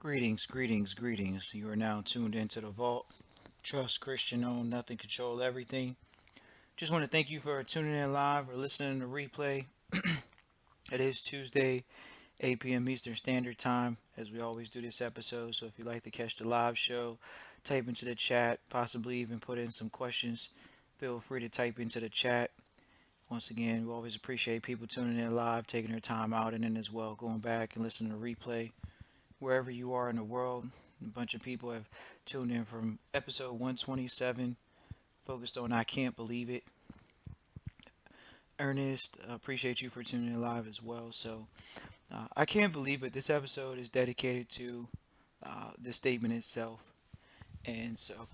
Greetings, greetings, greetings. You are now tuned into the Vault. Trust, Christian, own, nothing, control everything. Just want to thank you for tuning in live or listening to replay. It is Tuesday, 8 p.m. Eastern Standard Time, as we always do this episode. So if you'd like to catch the live show, type into the chat, possibly even put in some questions. Feel free to type into the chat. Once again, we always appreciate people tuning in live, taking their time out, and then as well going back and listening to replay wherever you are in the world. A bunch of people have tuned in from episode 127, focused on I Can't Believe It. Ernest, appreciate you for tuning in live as well. So, I Can't Believe It. This episode is dedicated to the statement itself. And so,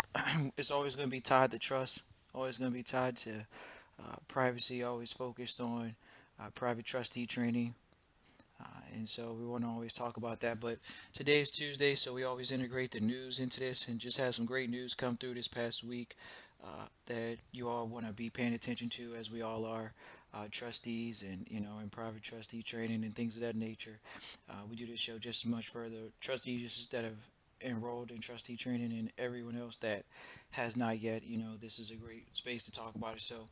it's always going to be tied to trust, always going to be tied to privacy, always focused on private trustee training. And so we want to always talk about that. But today is Tuesday, so we always integrate the news into this and just had some great news come through this past week that you all want to be paying attention to, as we all are. Trustees and in private trustee training and things of that nature. We do this show just as much for the trustees that have enrolled in trustee training and everyone else that has not yet. This is a great space to talk about it. So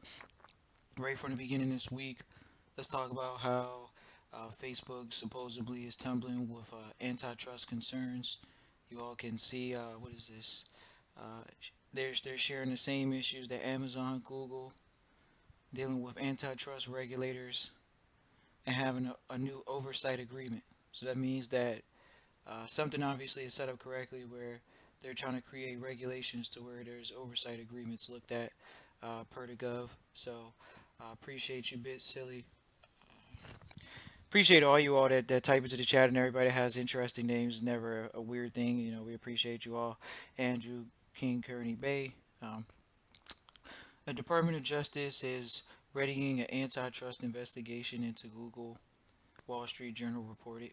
right from the beginning this week, let's talk about how Facebook supposedly is tumbling with antitrust concerns. You all can see what is this? They're sharing the same issues that Amazon, Google, dealing with antitrust regulators and having a new oversight agreement. So that means that something obviously is set up correctly where they're trying to create regulations to where there's oversight agreements looked at per the gov. So appreciate you, bit silly. Appreciate all you all that type into the chat and everybody that has interesting names. Never a weird thing. We appreciate you all. Andrew King, Kearney Bay. The Department of Justice is readying an antitrust investigation into Google. Wall Street Journal reported.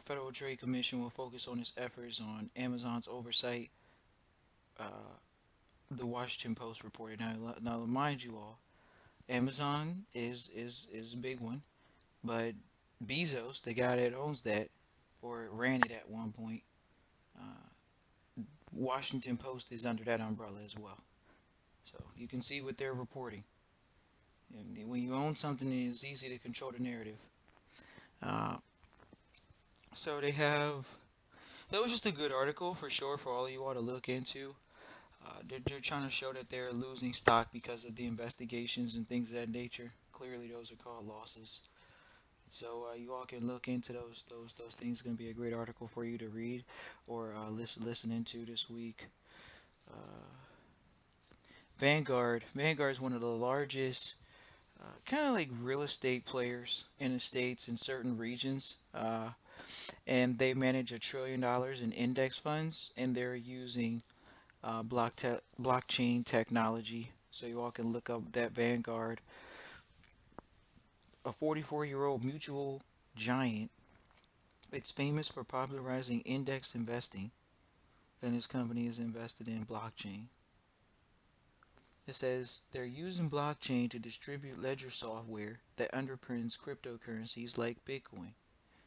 Federal Trade Commission will focus on its efforts on Amazon's oversight. Uh, the Washington Post reported. Now, mind you all, Amazon is a big one, but Bezos, the guy that owns that or ran it at one point, Washington Post is under that umbrella as well. So you can see what they're reporting. And when you own something, it's easy to control the narrative. Uh, so they have. That was just a good article for sure for all of you all to look into. They're trying to show that they're losing stock because of the investigations and things of that nature. Clearly, those are called losses. So you all can look into those things. It's going to be a great article for you to read or listen into this week. Uh, Vanguard is one of the largest kind of like real estate players in the states in certain regions. And they manage $1 trillion in index funds, and they're using blockchain technology. So you all can look up that Vanguard, a 44-year-old mutual giant. It's famous for popularizing index investing, and this company is invested in blockchain. It says they're using blockchain to distribute ledger software that underpins cryptocurrencies like Bitcoin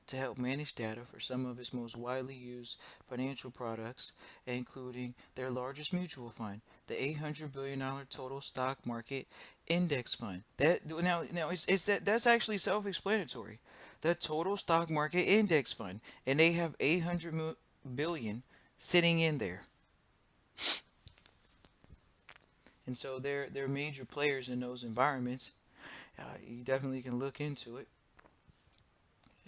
to help manage data for some of its most widely used financial products, including their largest mutual fund, the $800 billion total stock market index fund. That's actually self-explanatory. The total stock market index fund, and they have 800 billion sitting in there. And so they're major players in those environments. You definitely can look into it.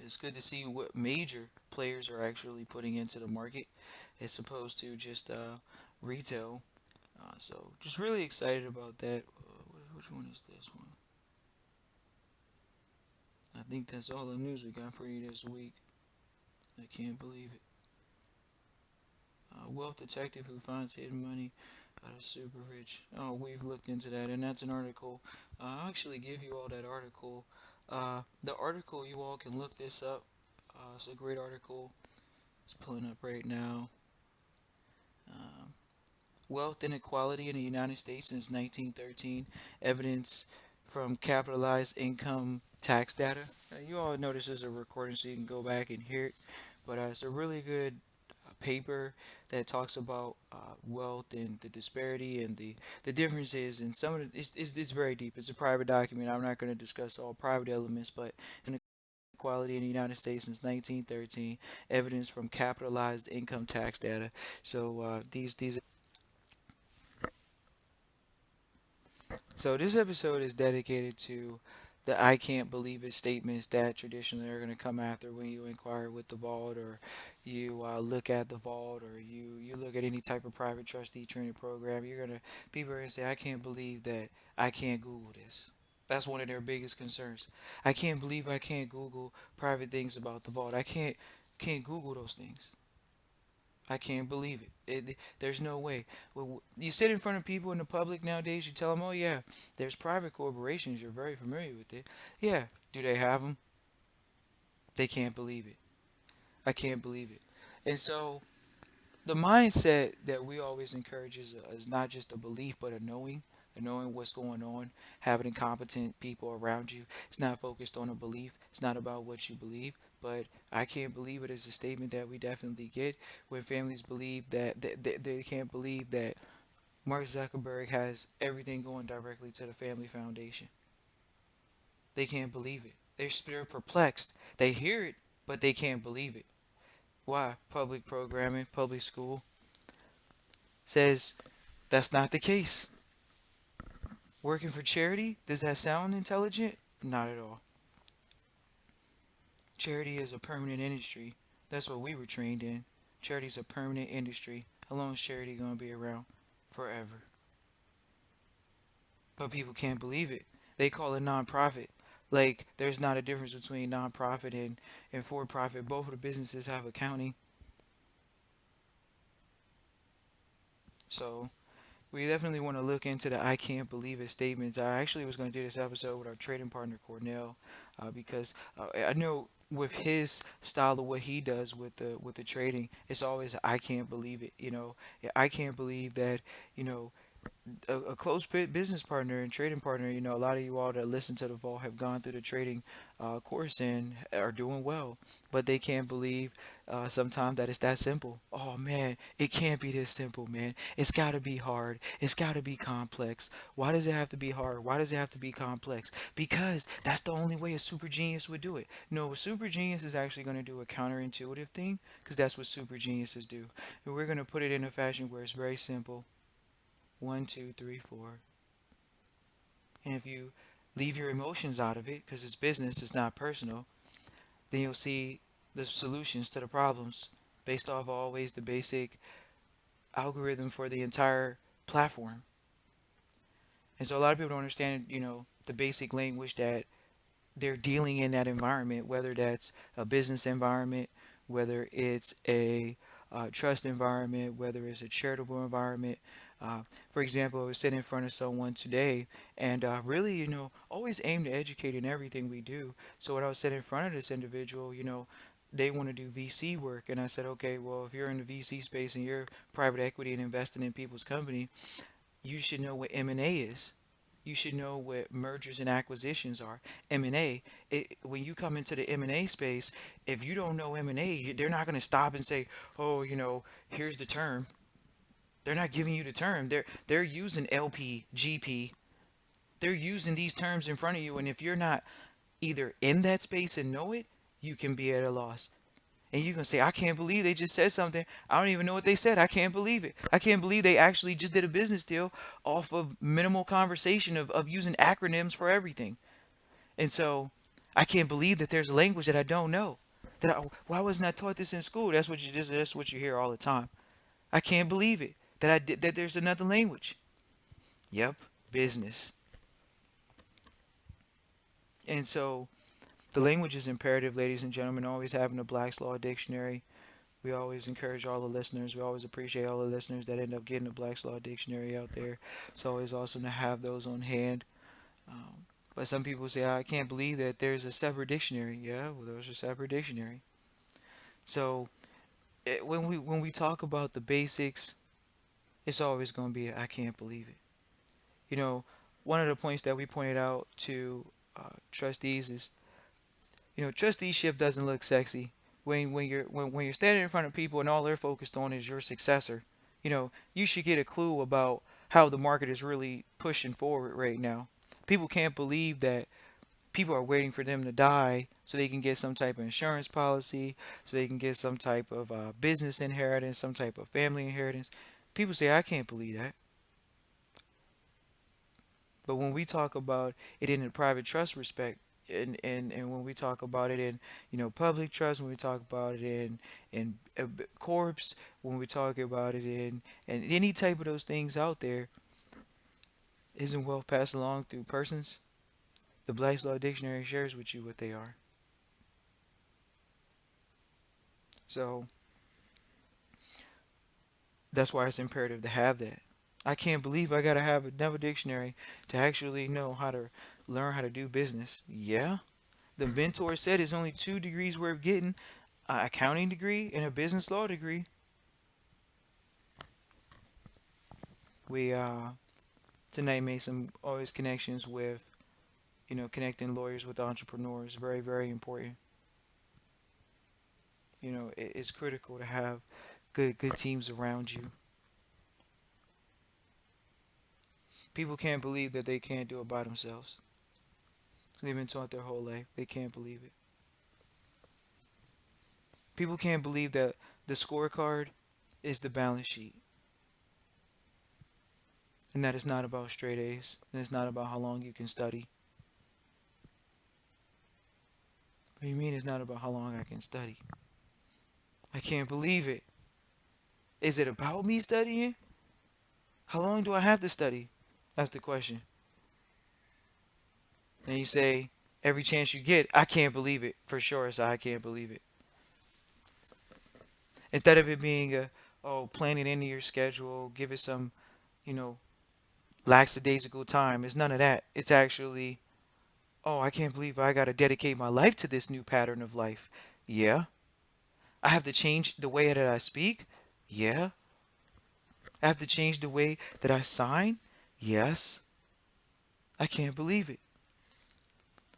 It's good to see what major players are actually putting into the market as opposed to just retail. So just really excited about that. Which one is this one? I think that's all the news we got for you this week. I can't believe it. Wealth detective who finds hidden money out of super rich. Oh, we've looked into that, and that's an article. I'll actually give you all that article. The article, you all can look this up. It's a great article. It's pulling up right now. Um, Wealth inequality in the United States since 1913. Evidence from capitalized income tax data. You all notice this is a recording, so you can go back and hear it. But it's a really good paper that talks about wealth and the disparity and the differences. And some of it's very deep. It's a private document. I'm not going to discuss all private elements, but inequality in the United States since 1913, evidence from capitalized income tax data. So this episode is dedicated to the "I can't believe it" statements that traditionally are going to come after when you inquire with the vault, or you look at the vault, or you look at any type of private trustee training program. You're gonna People are gonna say, "I can't believe that I can't Google this." That's one of their biggest concerns. I can't believe I can't Google private things about the vault. I can't Google those things. I can't believe there's no way. You sit in front of people in the public nowadays, you tell them, oh, yeah, there's private corporations. You're very familiar with it. Yeah. Do they have them? They can't believe it. I can't believe it. And so the mindset that we always encourage is not just a belief, but a knowing what's going on, having competent people around you. It's not focused on a belief. It's not about what you believe, but I can't believe it is a statement that we definitely get when families believe that they can't believe that Mark Zuckerberg has everything going directly to the family foundation. They can't believe it. They're perplexed. They hear it, but they can't believe it. Why? Public programming, public school says that's not the case. Working for charity, does that sound intelligent? Not at all. Charity is a permanent industry. That's what we were trained in. Charity is a permanent industry. How long is charity going to be around? Forever. But people can't believe it. They call it nonprofit. Like, there's not a difference between nonprofit and for profit. Both of the businesses have accounting. So, we definitely want to look into the "I can't believe it" statements. I actually was going to do this episode with our trading partner Cornell, because I know with his style of what he does with the trading, it's always "I can't believe it." Yeah, I can't believe that. You know, a close business partner and trading partner. A lot of you all that listen to the Vault have gone through the trading course and are doing well, but they can't believe sometimes that it's that simple. Oh man, it can't be this simple, man. It's got to be hard. It's got to be complex. Why does it have to be hard? Why does it have to be complex? Because that's the only way a super genius would do it. No, a super genius is actually going to do a counterintuitive thing because that's what super geniuses do. And we're going to put it in a fashion where it's very simple. One, two, three, four. And if you leave your emotions out of it, because it's business, it's not personal, then you'll see the solutions to the problems based off always the basic algorithm for the entire platform. And so a lot of people don't understand, the basic language that they're dealing in that environment, whether that's a business environment, whether it's a trust environment, whether it's a charitable environment. For example, I was sitting in front of someone today and really, always aim to educate in everything we do. So when I was sitting in front of this individual, they want to do VC work. And I said, okay, well, if you're in the VC space and you're private equity and investing in people's company, you should know what M&A is. You should know what mergers and acquisitions are. M&A, when you come into the M&A space, if you don't know M&A, they're not going to stop and say, "Oh, here's the term." They're not giving you the term. They're using LP, GP. They're using these terms in front of you, and if you're not either in that space and know it, you can be at a loss. And you can say, I can't believe they just said something. I don't even know what they said. I can't believe it. I can't believe they actually just did a business deal off of minimal conversation of using acronyms for everything. And so I can't believe that there's a language that I don't know. Why wasn't I taught this in school? That's what you hear all the time. I can't believe it that there's another language. Yep, business. And so the language is imperative, ladies and gentlemen. Always having a Black's Law Dictionary. We always encourage all the listeners. We always appreciate all the listeners that end up getting the Black's Law Dictionary out there. It's always awesome to have those on hand. But some people say, I can't believe that there's a separate dictionary. Yeah, well, there's a separate dictionary. So when we talk about the basics, it's always going to be, I can't believe it. You know, one of the points that we pointed out to trustees is, trusteeship doesn't look sexy. When you're standing in front of people and all they're focused on is your successor, you should get a clue about how the market is really pushing forward right now. People can't believe that people are waiting for them to die so they can get some type of insurance policy, so they can get some type of business inheritance, some type of family inheritance. People say, I can't believe that. But when we talk about it in a private trust respect, and when we talk about it in public trust, when we talk about it in corpse, when we talk about it in and any type of those things out there, isn't wealth passed along through persons? The Black's Law Dictionary shares with you what they are. So that's why it's imperative to have that. I can't believe I gotta have another dictionary to actually know how to learn how to do business. Yeah, the mentor said it's only 2 degrees worth getting, a accounting degree and a business law degree. We tonight made some always connections with connecting lawyers with entrepreneurs. Very, very important. It's critical to have good teams around you. People can't believe that they can't do it by themselves. They've been taught their whole life. They can't believe it. People can't believe that the scorecard is the balance sheet, and that it's not about straight A's, and it's not about how long you can study. What do you mean it's not about how long I can study? I can't believe it. Is it about me studying? How long do I have to study? That's the question. And you say, every chance you get, I can't believe it. For sure, so I can't believe it. Instead of it being plan it into your schedule, give it some, you know, lackadaisical time. It's none of that. It's actually, oh, I can't believe I got to dedicate my life to this new pattern of life. Yeah. I have to change the way that I speak. Yeah. I have to change the way that I sign. Yes. I can't believe it.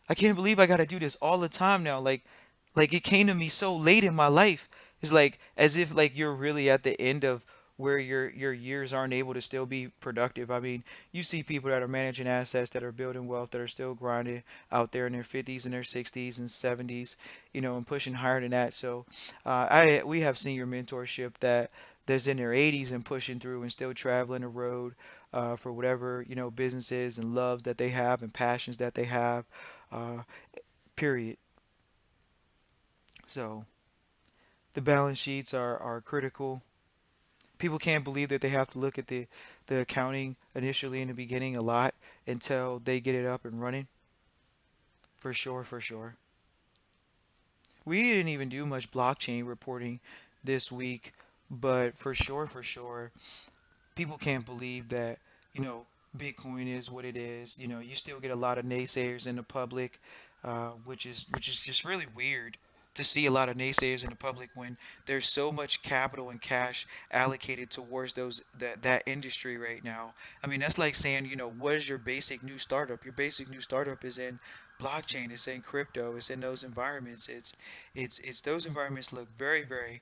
I can't believe I got to do this all the time now. Like it came to me so late in my life. It's like as if like you're really at the end of where your years aren't able to still be productive. I mean, you see people that are managing assets, that are building wealth, that are still grinding out there in their 50s and their 60s and 70s, and pushing higher than that. So, I we have senior mentorship that's in their 80s and pushing through and still traveling the road for whatever businesses and love that they have and passions that they have. Uh, Period. So the balance sheets are critical. People can't believe that they have to look at the accounting initially in the beginning a lot until they get it up and running. For sure, for sure. We didn't even do much blockchain reporting this week, but for sure, people can't believe that you know Bitcoin is what it is. You still get a lot of naysayers in the public, which is just really weird to see a lot of naysayers in the public when there's so much capital and cash allocated towards that industry right now. I mean, that's like saying, what is your basic new startup? Your basic new startup is in blockchain, it's in crypto, it's in those environments. It's those environments look very, very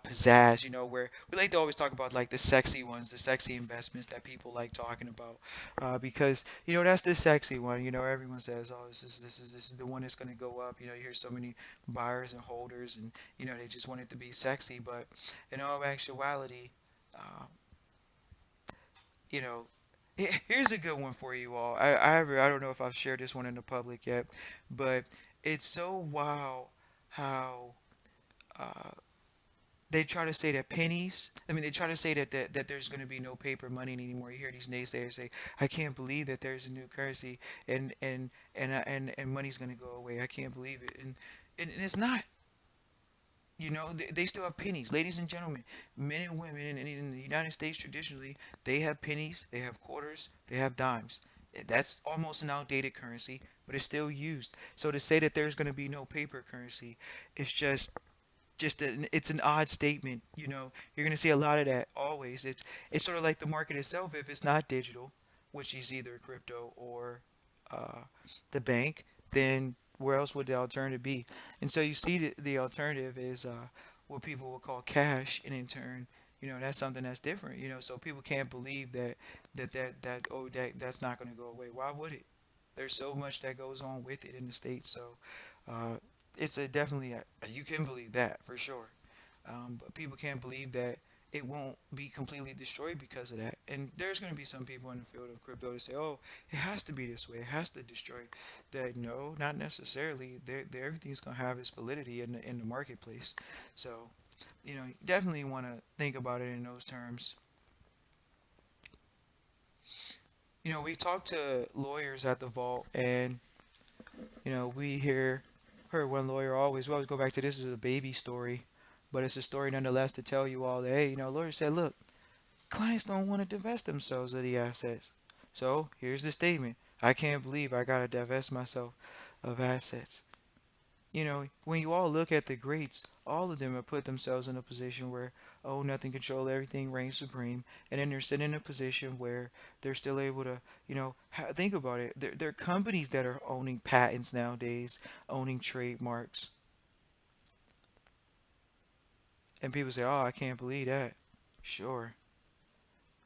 pizzazz, where we like to always talk about like the sexy ones, the sexy investments that people like talking about, because that's the sexy one. Everyone says, oh, this is the one that's going to go up. You hear so many buyers and holders, and they just want it to be sexy, but in all actuality, uh, you know, here's a good one for you all. I don't know if I've shared this one in the public yet, but it's so wow how uh, they try to say that pennies. I mean, they try to say that there's going to be no paper money anymore. You hear these naysayers say, "I can't believe that there's a new currency and money's going to go away. I can't believe it." And it's not. They still have pennies, ladies and gentlemen, men and women in the United States. Traditionally, they have pennies, they have quarters, they have dimes. That's almost an outdated currency, but it's still used. So to say that there's going to be no paper currency, it's it's an odd statement. You're going to see a lot of that always. It's sort of like the market itself. If it's not digital, which is either crypto or uh, the bank, then where else would the alternative be? And so you see the alternative is what people will call cash, and in turn, that's something that's different. So people can't believe that's not going to go away. Why would it? There's so much that goes on with it in the states. So uh, it's a definitely you can believe that for sure. But people can't believe that it won't be completely destroyed because of that. And there's going to be some people in the field of crypto that say, "Oh, it has to be this way. It has to destroy." That no, not necessarily. Everything's going to have its validity in the marketplace. So, you definitely want to think about it in those terms. We talked to lawyers at the vault, and we heard one lawyer always. We always go back to this as a baby story, but it's a story nonetheless to tell you all that hey, lawyer said, look, clients don't want to divest themselves of the assets. So here's the statement. I can't believe I gotta divest myself of assets. When you all look at the greats, all of them have put themselves in a position where, oh, nothing control everything reigns supreme, and then they're sitting in a position where they're still able to, think about it. There are companies that are owning patents nowadays, owning trademarks, and people say, oh, I can't believe that. Sure.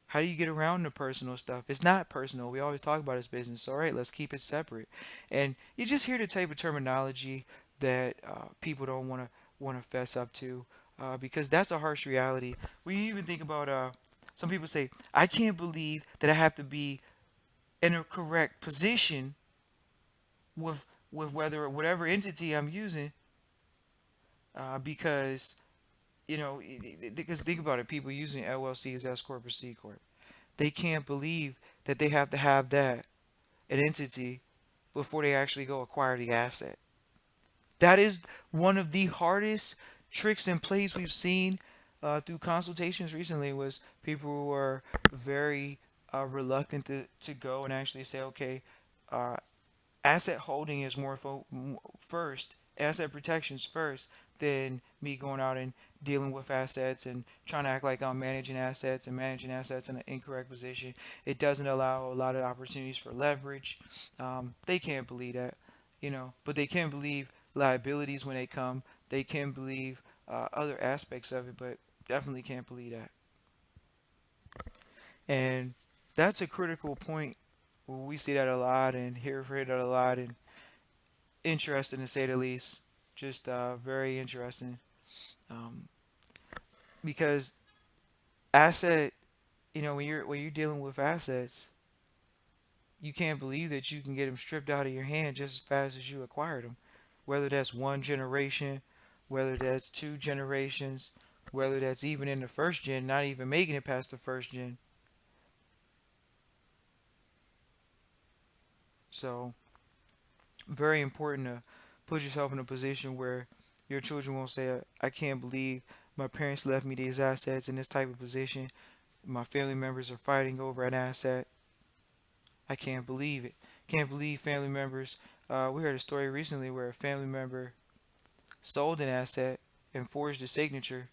How do you get around the personal stuff? It's not personal. We always talk about it's business. All right, let's keep it separate. And you just hear the type of terminology that people don't want to fess up to because that's a harsh reality. We even think about some people say, I can't believe that I have to be in a correct position with whether whatever entity I'm using because because think about it, people using LLCs as corp or C corp. They can't believe that they have to have that an entity before they actually go acquire the asset. That is one of the hardest tricks and plays we've seen through consultations recently was people who are very reluctant to go and actually say, okay, uh, asset holding is first, asset protections first, than me going out and dealing with assets and trying to act like I'm managing assets in an incorrect position. It doesn't allow a lot of opportunities for leverage. They can't believe that, but they can believe liabilities when they come. They can believe other aspects of it, but definitely can't believe that. And that's a critical point. We see that a lot and hear that a lot, and interesting to say the least. Just very interesting um, because asset, when you're dealing with assets, you can't believe that you can get them stripped out of your hand just as fast as you acquired them. Whether that's one generation, whether that's two generations, whether that's even in the first gen, not even making it past the first gen. So very important to put yourself in a position where your children won't say, I can't believe my parents left me these assets in this type of position. My family members are fighting over an asset. I can't believe it. Can't believe family members. We heard a story recently where a family member sold an asset and forged a signature.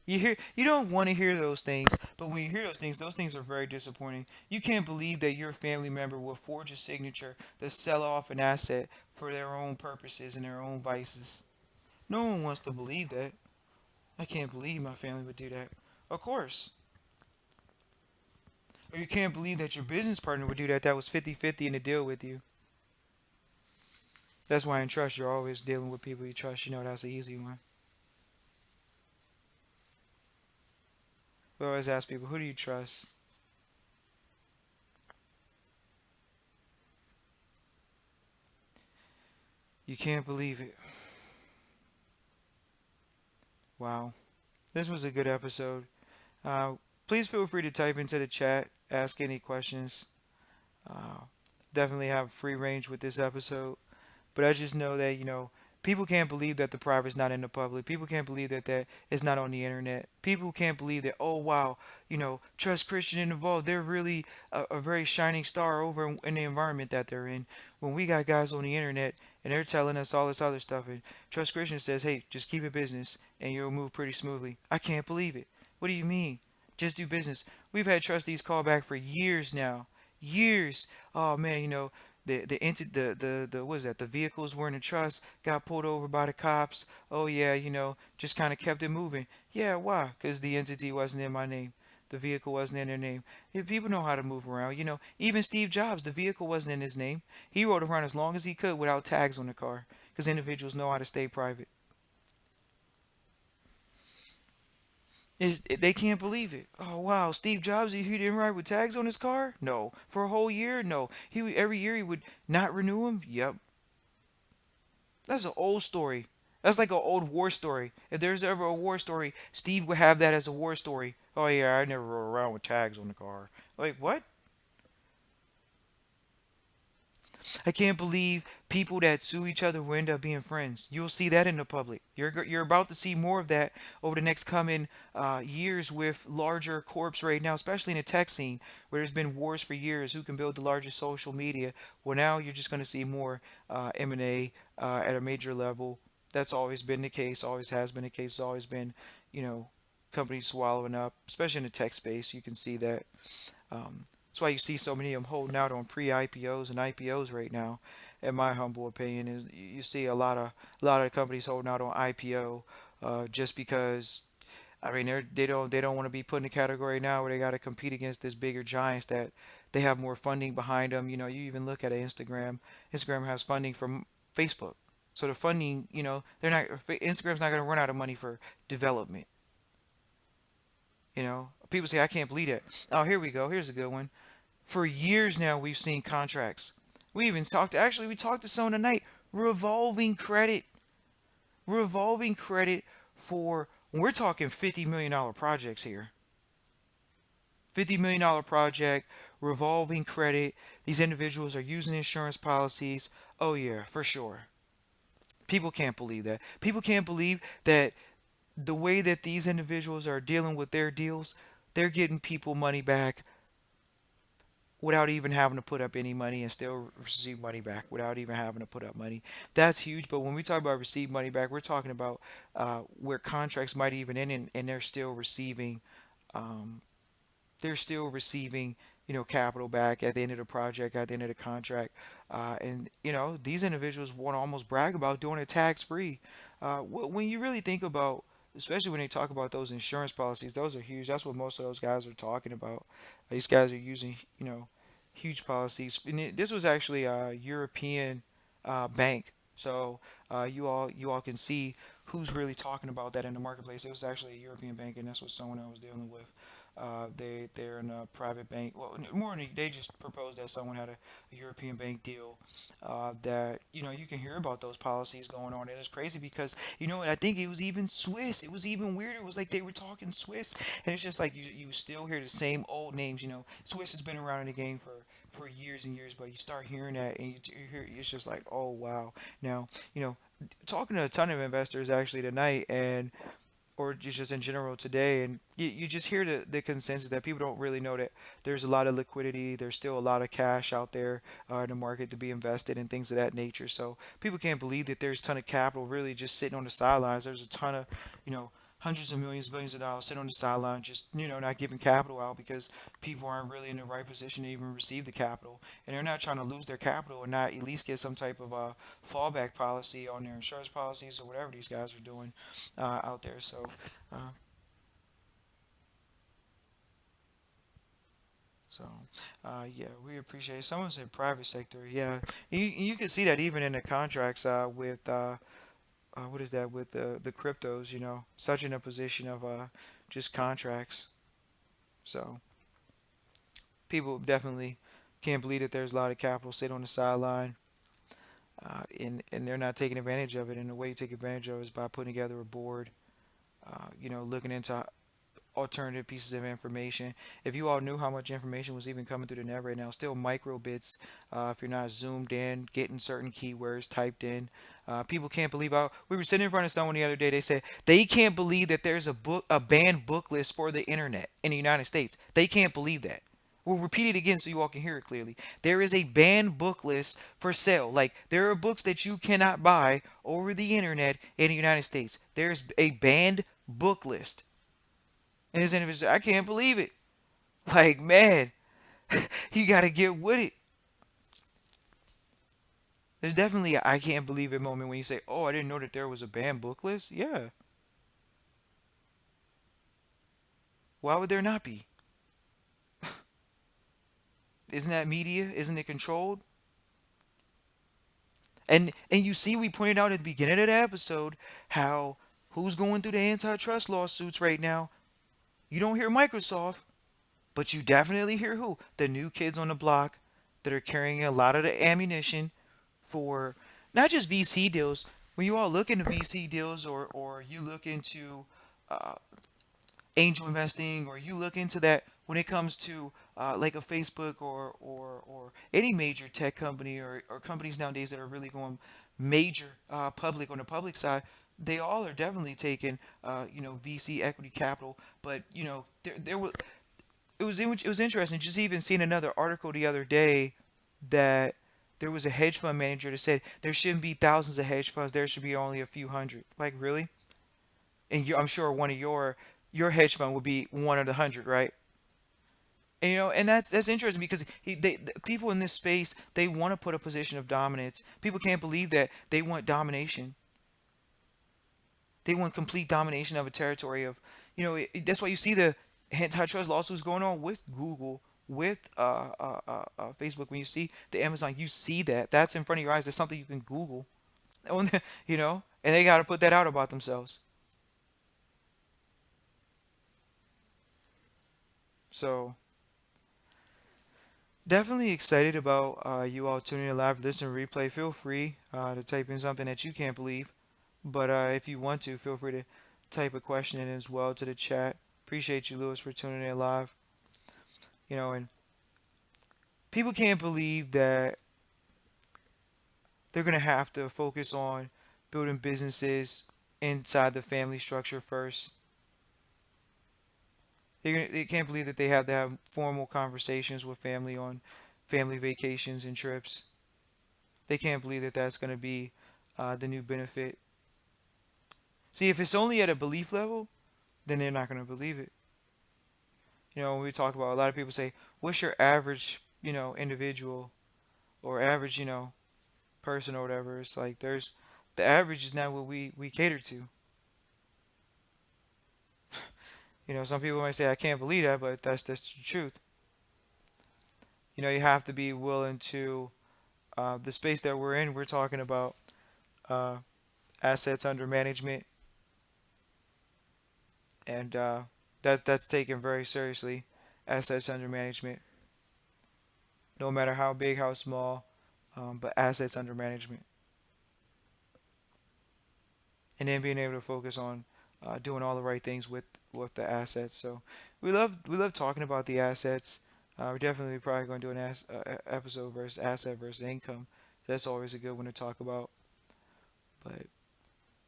You don't want to hear those things, but when you hear those things are very disappointing. You can't believe that your family member will forge a signature to sell off an asset for their own purposes and their own vices. No one wants to believe that. I can't believe my family would do that. Of course. Or you can't believe that your business partner would do that. That was 50-50 in the deal with you. That's why in trust, you're always dealing with people you trust. That's an easy one. We always ask people, who do you trust? You can't believe it. Wow. This was a good episode. Uh, Please feel free to type into the chat, ask any questions. Uh, Definitely have free range with this episode. But I just know that, people can't believe that the private's not in the public. People can't believe that it's not on the internet. People can't believe that, oh, wow, Trust Christian and Evolve, they're really a very shining star over in the environment that they're in. When we got guys on the internet and they're telling us all this other stuff, and Trust Christian says, hey, just keep it business and you'll move pretty smoothly. I can't believe it. What do you mean? Just do business. We've had trustees call back for years now. Years. Oh, man, the what is that? The vehicles were in a trust, got pulled over by the cops. Oh yeah, just kind of kept it moving. Yeah, why? Because the entity wasn't in my name. The vehicle wasn't in their name. Yeah, people know how to move around. Even Steve Jobs, the vehicle wasn't in his name. He rode around as long as he could without tags on the car, because individuals know how to stay private. They can't believe it. Oh wow, Steve Jobs, he didn't ride with tags on his car? No. For a whole year? No. Every year he would not renew them? Yep. That's an old story. That's like an old war story. If there's ever a war story, Steve would have that as a war story. Oh yeah, I never rode around with tags on the car. Like what? I can't believe people that sue each other will end up being friends. You'll see that in the public. You're about to see more of that over the next coming years with larger corps right now, especially in the tech scene, where there's been wars for years. Who can build the largest social media? Well, now you're just going to see more M&A at a major level. That's always been the case. Always has been the case. It's always been, you know, companies swallowing up, especially in the tech space. You can see that. That's why you see so many of them holding out on pre-IPOs and IPOs right now. In my humble opinion, is you see a lot of companies holding out on IPO just because. I mean, they don't want to be put in a category now where they got to compete against this bigger giants that they have more funding behind them. You even look at Instagram. Instagram has funding from Facebook, so the funding, they're not. Instagram's not going to run out of money for development. People say I can't believe that. Oh, here we go. Here's a good one. For years now, we've seen contracts. We talked to someone tonight. Revolving credit, revolving credit for, we're talking $50 million projects here. $50 million project, revolving credit. These individuals are using insurance policies. Oh, yeah, for sure. People can't believe that. People can't believe that the way that these individuals are dealing with their deals, they're getting people money back without even having to put up any money and still receive money back without even having to put up money. That's huge. But when we talk about receive money back, we're talking about where contracts might even end and um, they're still receiving, capital back at the end of the project, at the end of the contract. And these individuals want to almost brag about doing it tax free. When you really think about, especially when they talk about those insurance policies, those are huge. That's what most of those guys are talking about. These guys are using, huge policies. And this was actually a European bank. So you all can see who's really talking about that in the marketplace. It was actually a European bank, and that's what someone I was dealing with. They're in a private bank. Well, they just proposed that someone had a European bank deal that you can hear about those policies going on. And it's crazy because I think it was even Swiss. It was even weirder. It was like they were talking Swiss, and it's just like you still hear the same old names. Swiss has been around in the game for years and years, but you start hearing that and you hear it's just like, oh wow. Now talking to a ton of investors actually tonight, and or just in general today, and you just hear the consensus that people don't really know that there's a lot of liquidity, there's still a lot of cash out there in the market to be invested and things of that nature. So people can't believe that there's a ton of capital really just sitting on the sidelines. There's a ton of hundreds of millions, billions of dollars sitting on the sideline, just not giving capital out because people aren't really in the right position to even receive the capital, and they're not trying to lose their capital and not at least get some type of fallback policy on their insurance policies or whatever these guys are doing out there. Uh, so, yeah, we appreciate it. Someone said private sector. Yeah, you can see that even in the contracts with what is that with the cryptos. Such in a position of just contracts. So people definitely can't believe that there's a lot of capital sit on the sideline, and they're not taking advantage of it. And the way you take advantage of it is by putting together a board. Looking into alternative pieces of information. If you all knew how much information was even coming through the net right now, still micro bits. If you're not zoomed in, getting certain keywords typed in. People can't believe how we were sitting in front of someone the other day. They said they can't believe that there's a banned book list for the internet in the United States. They can't believe that. We'll repeat it again so you all can hear it clearly. There is a banned book list for sale. Like there are books that you cannot buy over the internet in the United States. There's a banned book list. And this individual said, I can't believe it. Like, man, you got to get with it. There's definitely a I can't believe it moment when you say, "Oh, I didn't know that there was a banned book list." Yeah, why would there not be? Isn't that media? Isn't it controlled? And you see, we pointed out at the beginning of the episode how who's going through the antitrust lawsuits right now. You don't hear Microsoft, but you definitely hear who? The new kids on the block that are carrying a lot of the ammunition for not just VC deals. When you all look into VC deals, or you look into uh, angel investing, or you look into that when it comes to like a Facebook, or any major tech company, or companies nowadays that are really going major public on the public side, they all are definitely taking VC equity capital. But there was it was interesting just even seeing another article the other day that there was a hedge fund manager that said there shouldn't be thousands of hedge funds, there should be only a few hundred. Like, really? And I'm sure one of your hedge fund would be one of the hundred, right? And and that's interesting because the people in this space, they want to put a position of dominance. People can't believe that they want domination. They want complete domination of a territory of, that's why you see the antitrust lawsuits going on with Google, with Facebook. When you see the Amazon, you see that's in front of your eyes. That's something you can Google. And they got to put that out about themselves. So definitely excited about you all tuning in live, listen, replay. Feel free to type in something that you can't believe. But if you want to, feel free to type a question in as well to the chat. Appreciate you, Lewis, for tuning in live. And people can't believe that they're going to have to focus on building businesses inside the family structure first. They can't believe that they have to have formal conversations with family on family vacations and trips. They can't believe that that's going to be the new benefit. See, if it's only at a belief level, then they're not going to believe it. When we talk about, a lot of people say, what's your average, individual, or average, person, or whatever. It's like the average is not what we cater to. Some people might say, I can't believe that, but that's the truth. You have to be willing to, the space that we're in, we're talking about uh, assets under management, and that's taken very seriously. Assets under management, no matter how big, how small, but assets under management, and then being able to focus on doing all the right things with the assets. So we love talking about the assets. We're definitely probably going to do an episode versus asset versus income. That's always a good one to talk about. But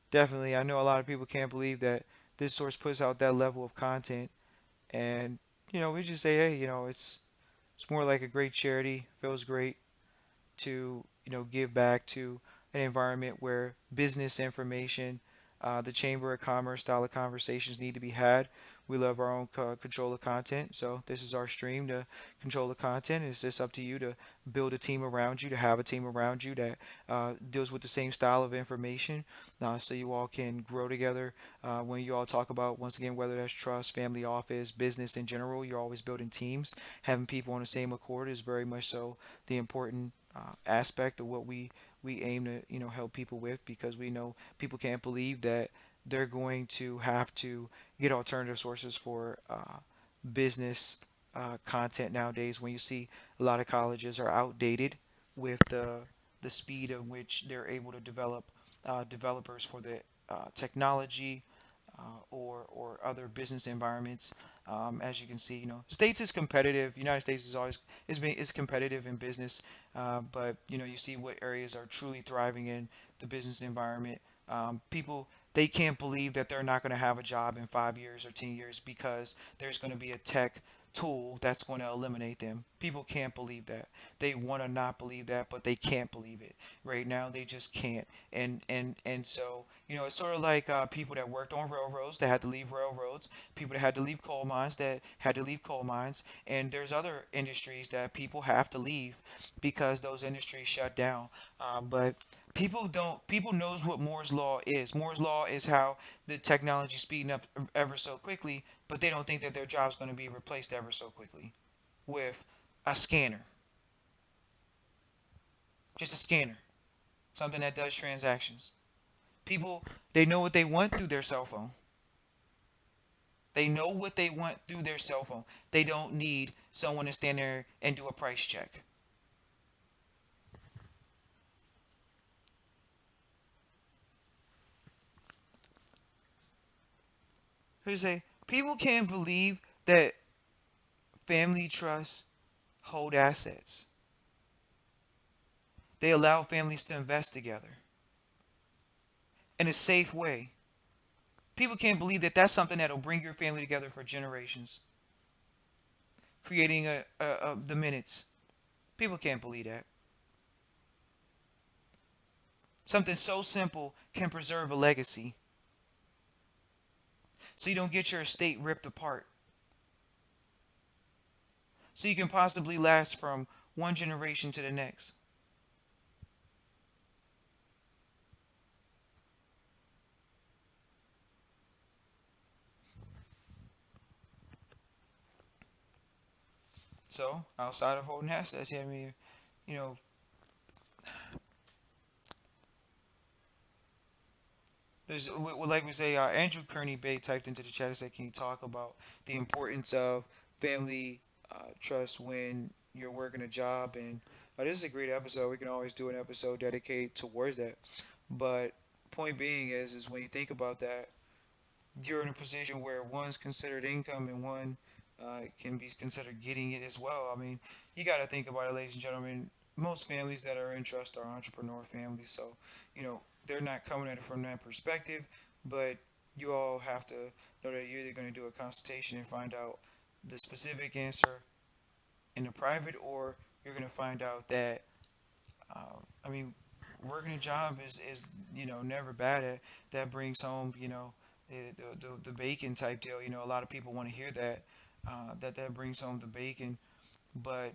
definitely, I know a lot of people can't believe that this source puts out that level of content, and we just say, hey, it's more like a great charity. Feels great to give back to an environment where business information, the Chamber of Commerce style of conversations need to be had. We love our own control of content, so this is our stream to control the content. It's just up to you to build a team around you, to have a team around you that deals with the same style of information, so you all can grow together. When you all talk about, once again, whether that's trust, family office, business in general, you're always building teams. Having people on the same accord is very much so the important aspect of what we aim to help people with, because we know people can't believe that they're going to have to get alternative sources for business content nowadays, when you see a lot of colleges are outdated with the speed of which they're able to develop developers for the technology or other business environments. As you can see, states is competitive. United States is always is competitive in business, but you see what areas are truly thriving in the business environment. People, they can't believe that they're not going to have a job in 5 years or 10 years because there's going to be a tech tool that's going to eliminate them. People can't believe that. They want to not believe that, but they can't believe it right now. They just can't. And so it's sort of like people that worked on railroads that had to leave railroads, people that had to leave coal mines that had to leave coal mines, and there's other industries that people have to leave because those industries shut down. But people don't. People knows what Moore's law is. Moore's law is how the technology speeding up ever so quickly, but they don't think that their job's going to be replaced ever so quickly with a scanner, just a scanner, something that does transactions. People, they know what they want through their cell phone. They know what they want through their cell phone. They don't need someone to stand there and do a price check. Who say people can't believe that family trusts hold assets. They allow families to invest together in a safe way. People can't believe that that's something that'll bring your family together for generations, creating the minutes. People can't believe that. Something so simple can preserve a legacy. So you don't get your estate ripped apart. So you can possibly last from one generation to the next. So outside of holding assets, I mean, you know, there's like we say, Andrew Kearney Bay typed into the chat and said, "Can you talk about the importance of family trust when you're working a job?" And this is a great episode. We can always do an episode dedicated towards that. But point being is when you think about that, you're in a position where one's considered income and one can be considered getting it as well. I mean, you got to think about it, ladies and gentlemen. Most families that are in trust are entrepreneur families, so they're not coming at it from that perspective. But you all have to know that you're either going to do a consultation and find out the specific answer in the private, or you're going to find out that I mean, working a job is never bad. That brings home the bacon type deal. A lot of people want to hear that that brings home the bacon. But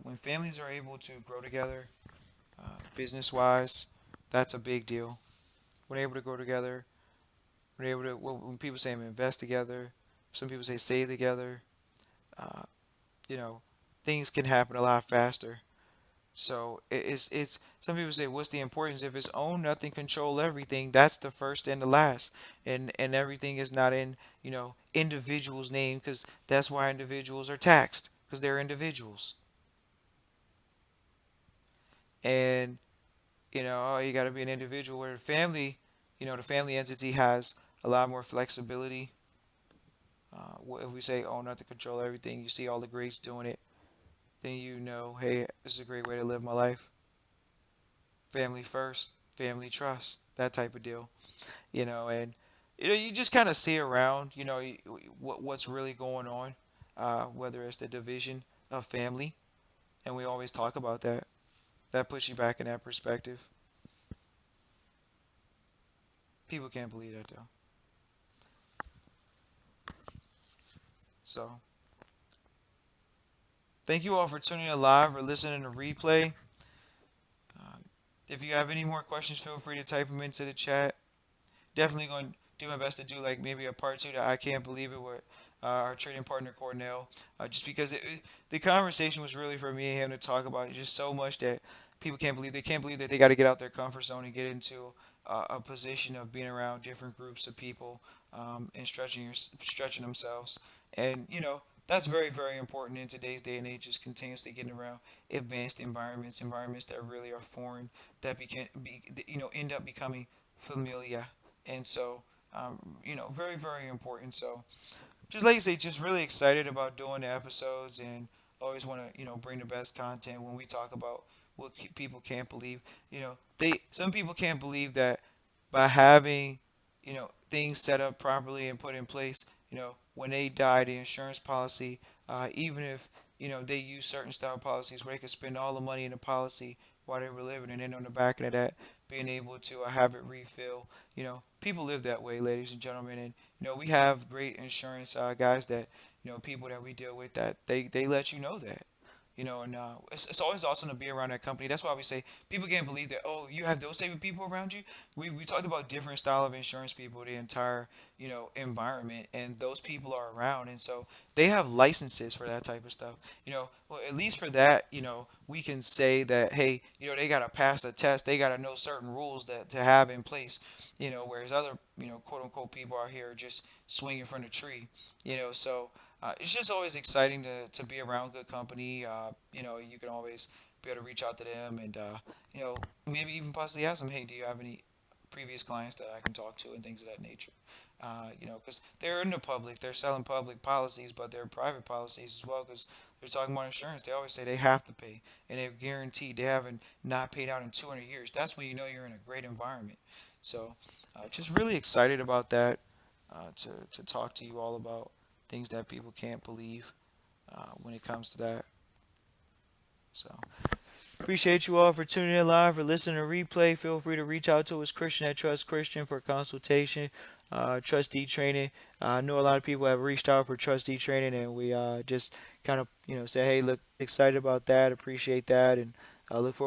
when families are able to grow together, business wise, that's a big deal. When they're able to grow together, when they're able to when people say invest together, some people say save together. Uh, you know, things can happen a lot faster. So it's some people say, what's the importance? If it's own nothing, control everything. That's the first and the last, and everything is not in individuals' name, because that's why individuals are taxed, because they're individuals. And you got to be an individual. Where the family, the family entity has a lot more flexibility. If we say own nothing, control everything, you see all the greats doing it, then hey, this is a great way to live my life. Family first, family trust, that type of deal. And you just kind of see around, what's really going on, whether it's the division of family, and we always talk about that. That puts you back in that perspective. People can't believe that though. So thank you all for tuning in live or listening to replay. Uh, if you have any more questions, feel free to type them into the chat. Definitely going to do my best to do like maybe a part two that I can't believe it with our trading partner Cornell, just because the conversation was really for me and him to talk about it just so much that people can't believe, they can't believe that they got to get out their comfort zone and get into a position of being around different groups of people, and stretching themselves. And that's very, very important in today's day and age, just continuously getting around advanced environments that really are foreign, that end up becoming familiar. And so very, very important. So just like I say, just really excited about doing the episodes, and always want to bring the best content when we talk about what people can't believe. They some people can't believe that by having things set up properly and put in place, when they die, the insurance policy, even if they use certain style policies where they could spend all the money in the policy while they were living, and then on the back end of that, being able to have it refill. People live that way, ladies and gentlemen, and we have great insurance guys that people that we deal with that they let you know that. And it's always awesome to be around that company. That's why we say people can't believe that. Oh, you have those type of people around you. We talked about different style of insurance people, the entire environment, and those people are around, and so they have licenses for that type of stuff. Well, at least for that, we can say that hey, they gotta pass a test, they gotta know certain rules that to have in place. Whereas other quote unquote people out here just swinging from the tree. So it's just always exciting to be around good company. You can always be able to reach out to them and, maybe even possibly ask them, hey, do you have any previous clients that I can talk to and things of that nature? Because they're in the public, they're selling public policies, but they're private policies as well because they're talking about insurance. They always say they have to pay and they're guaranteed. They haven't not paid out in 200 years. That's when you know you're in a great environment. So, just really excited about that to talk to you all about things that people can't believe when it comes to that. So appreciate you all for tuning in live or listening to replay. Feel free to reach out to us, Christian at Trust Christian, for consultation. Trustee Training. I know a lot of people have reached out for Trustee Training, and we just kind of say, hey, look, excited about that, appreciate that, and look forward.